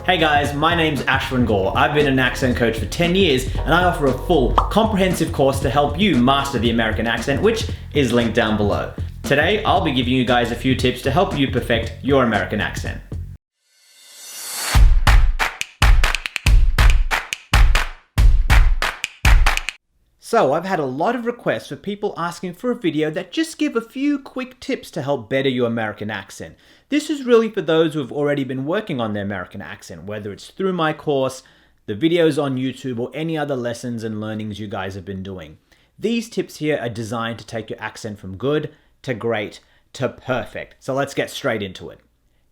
Hey guys, my name's Ashwin Gore. I've been an accent coach for 10 years and I offer a full, comprehensive course to help you master the American accent, which is linked down below. Today, I'll be giving you guys a few tips to help you perfect your American accent. So, I've had a lot of requests for people asking for a video that just give a few quick tips to help better your American accent. This is really for those who have already been working on their American accent, whether it's through my course, the videos on YouTube, or any other lessons and learnings you guys have been doing. These tips here are designed to take your accent from good to great to perfect. So let's get straight into it.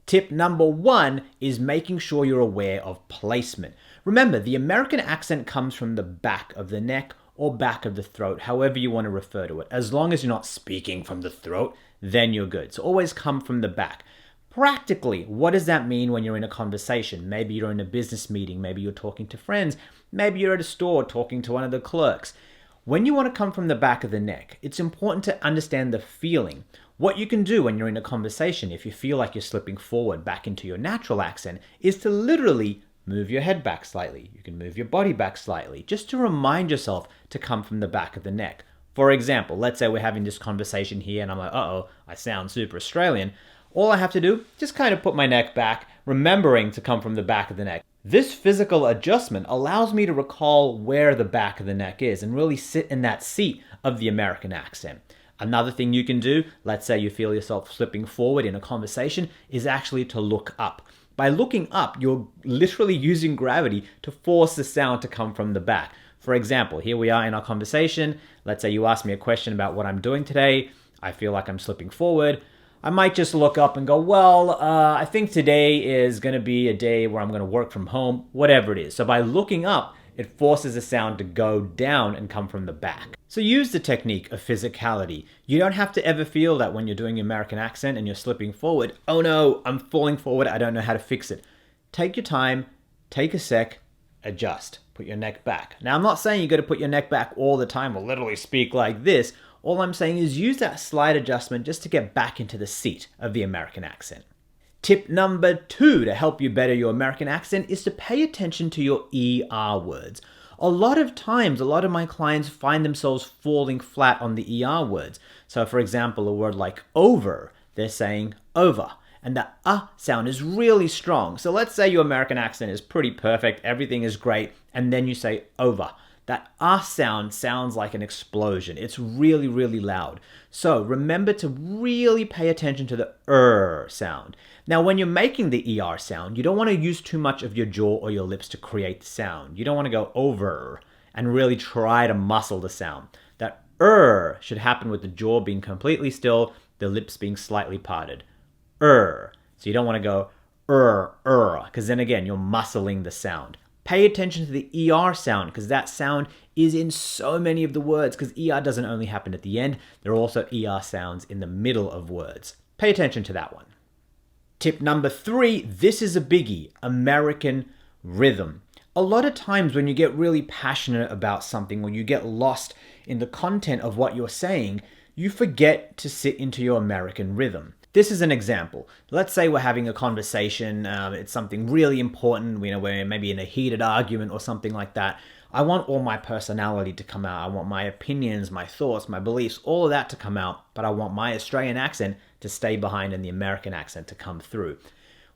Tip number 1 is making sure you're aware of placement. Remember, the American accent comes from the back of the neck or back of the throat, however you want to refer to it. As long as you're not speaking from the throat, then you're good. So always come from the back. Practically, what does that mean when you're in a conversation? Maybe you're in a business meeting, maybe you're talking to friends, maybe you're at a store talking to one of the clerks. When you want to come from the back of the neck, it's important to understand the feeling. What you can do when you're in a conversation, if you feel like you're slipping forward back into your natural accent, is to literally move your head back slightly. You can move your body back slightly, just to remind yourself to come from the back of the neck. For example, let's say we're having this conversation here and I'm like, uh-oh, I sound super Australian. All I have to do, just kind of put my neck back, remembering to come from the back of the neck. This physical adjustment allows me to recall where the back of the neck is and really sit in that seat of the American accent. Another thing you can do, let's say you feel yourself slipping forward in a conversation, is actually to look up. By looking up, you're literally using gravity to force the sound to come from the back. For example, here we are in our conversation. Let's say you ask me a question about what I'm doing today. I feel like I'm slipping forward. I might just look up and go, I think today is going to be a day where I'm going to work from home, whatever it is. So by looking up, it forces the sound to go down and come from the back. So use the technique of physicality. You don't have to ever feel that when you're doing your American accent and you're slipping forward, oh no, I'm falling forward, I don't know how to fix it. Take your time, take a sec, adjust, put your neck back. Now I'm not saying you got to put your neck back all the time or literally speak like this. All I'm saying is use that slight adjustment just to get back into the seat of the American accent. Tip number 2 to help you better your American accent is to pay attention to your ER words. A lot of times, a lot of my clients find themselves falling flat on the ER words. So for example, a word like over, they're saying over. And the sound is really strong. So let's say your American accent is pretty perfect, everything is great, and then you say over. That sound sounds like an explosion. It's really, really loud. So remember to really pay attention to the sound. Now, when you're making the ER sound, you don't want to use too much of your jaw or your lips to create the sound. You don't want to go over and really try to muscle the sound. That should happen with the jaw being completely still, the lips being slightly parted. So you don't want to go because then again, you're muscling the sound. Pay attention to the ER sound because that sound is in so many of the words because ER doesn't only happen at the end, there are also ER sounds in the middle of words. Pay attention to that one. Tip number 3, this is a biggie, American rhythm. A lot of times when you get really passionate about something or you get lost in the content of what you're saying, you forget to sit into your American rhythm. This is an example. Let's say we're having a conversation, it's something really important, we're maybe in a heated argument or something like that. I want all my personality to come out. I want my opinions, my thoughts, my beliefs, all of that to come out, but I want my Australian accent to stay behind and the American accent to come through.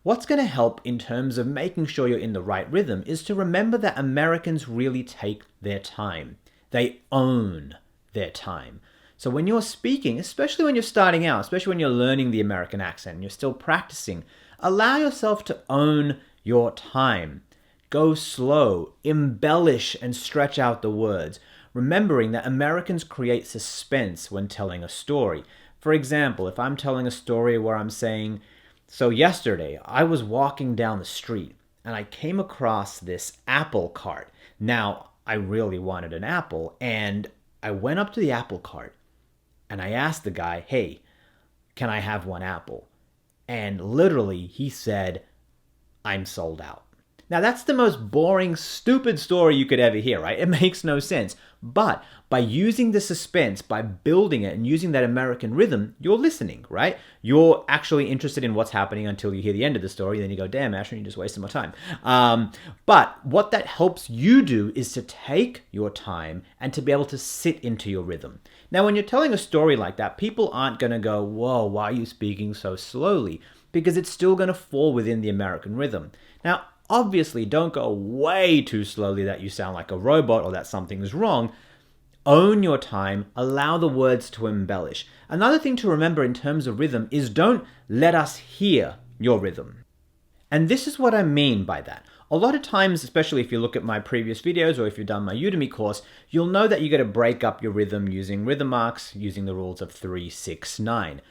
What's going to help in terms of making sure you're in the right rhythm is to remember that Americans really take their time. They own their time. So when you're speaking, especially when you're starting out, especially when you're learning the American accent and you're still practicing, allow yourself to own your time. Go slow, embellish and stretch out the words, remembering that Americans create suspense when telling a story. For example, if I'm telling a story where I'm saying, so yesterday I was walking down the street and I came across this apple cart. Now, I really wanted an apple and I went up to the apple cart and I asked the guy, hey, can I have one apple? And literally he said, I'm sold out. Now that's the most boring, stupid story you could ever hear, right? It makes no sense. But by using the suspense, by building it and using that American rhythm, you're listening, right? You're actually interested in what's happening until you hear the end of the story. Then you go, damn, Ashwin, you just wasted my time. But what that helps you do is to take your time and to be able to sit into your rhythm. Now, when you're telling a story like that, people aren't going to go, whoa, why are you speaking so slowly? Because it's still going to fall within the American rhythm. Now, obviously, don't go way too slowly that you sound like a robot or that something's wrong. Own your time, allow the words to embellish. Another thing to remember in terms of rhythm is don't let us hear your rhythm. And this is what I mean by that. A lot of times, especially if you look at my previous videos or if you've done my Udemy course, you'll know that you got to break up your rhythm using rhythm marks, using the rules of 3, 6, 9.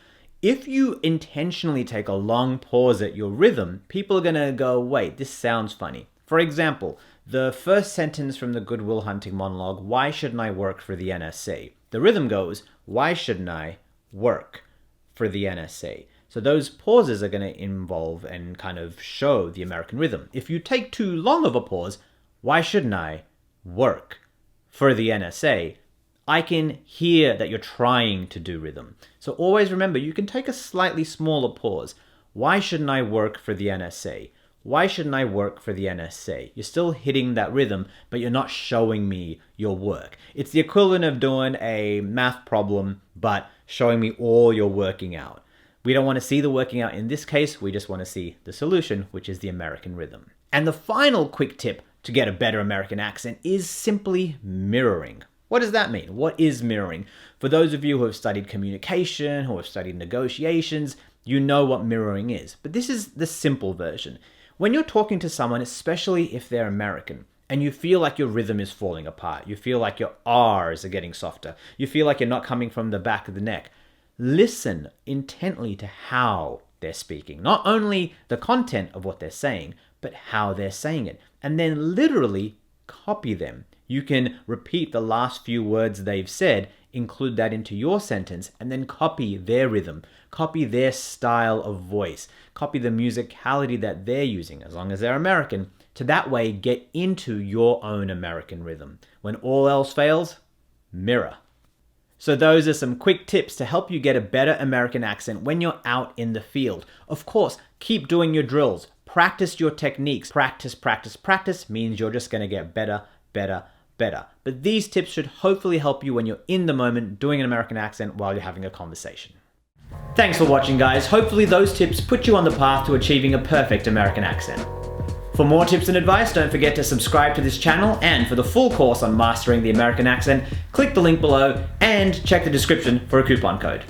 If you intentionally take a long pause at your rhythm, people are going to go, wait, this sounds funny. For example, the first sentence from the Good Will Hunting monologue, why shouldn't I work for the NSA? The rhythm goes, why shouldn't I work for the NSA? So those pauses are going to involve and kind of show the American rhythm. If you take too long of a pause, why shouldn't I work for the NSA? I can hear that you're trying to do rhythm. So always remember, you can take a slightly smaller pause. Why shouldn't I work for the NSA? Why shouldn't I work for the NSA? You're still hitting that rhythm, but you're not showing me your work. It's the equivalent of doing a math problem, but showing me all your working out. We don't want to see the working out in this case. We just want to see the solution, which is the American rhythm. And the final quick tip to get a better American accent is simply mirroring. What does that mean? What is mirroring? For those of you who have studied communication, who have studied negotiations, you know what mirroring is. But this is the simple version. When you're talking to someone, especially if they're American, and you feel like your rhythm is falling apart, you feel like your R's are getting softer, you feel like you're not coming from the back of the neck, listen intently to how they're speaking. Not only the content of what they're saying, but how they're saying it. And then literally copy them. You can repeat the last few words they've said, include that into your sentence, and then copy their rhythm, copy their style of voice, copy the musicality that they're using, as long as they're American, to that way get into your own American rhythm. When all else fails, mirror. So those are some quick tips to help you get a better American accent when you're out in the field. Of course, keep doing your drills, practice your techniques. Practice, practice, practice means you're just going to get better, better, better. But these tips should hopefully help you when you're in the moment doing an American accent while you're having a conversation. Thanks for watching, guys. Hopefully those tips put you on the path to achieving a perfect American accent. For more tips and advice, don't forget to subscribe to this channel, and for the full course on mastering the American accent, click the link below and check the description for a coupon code.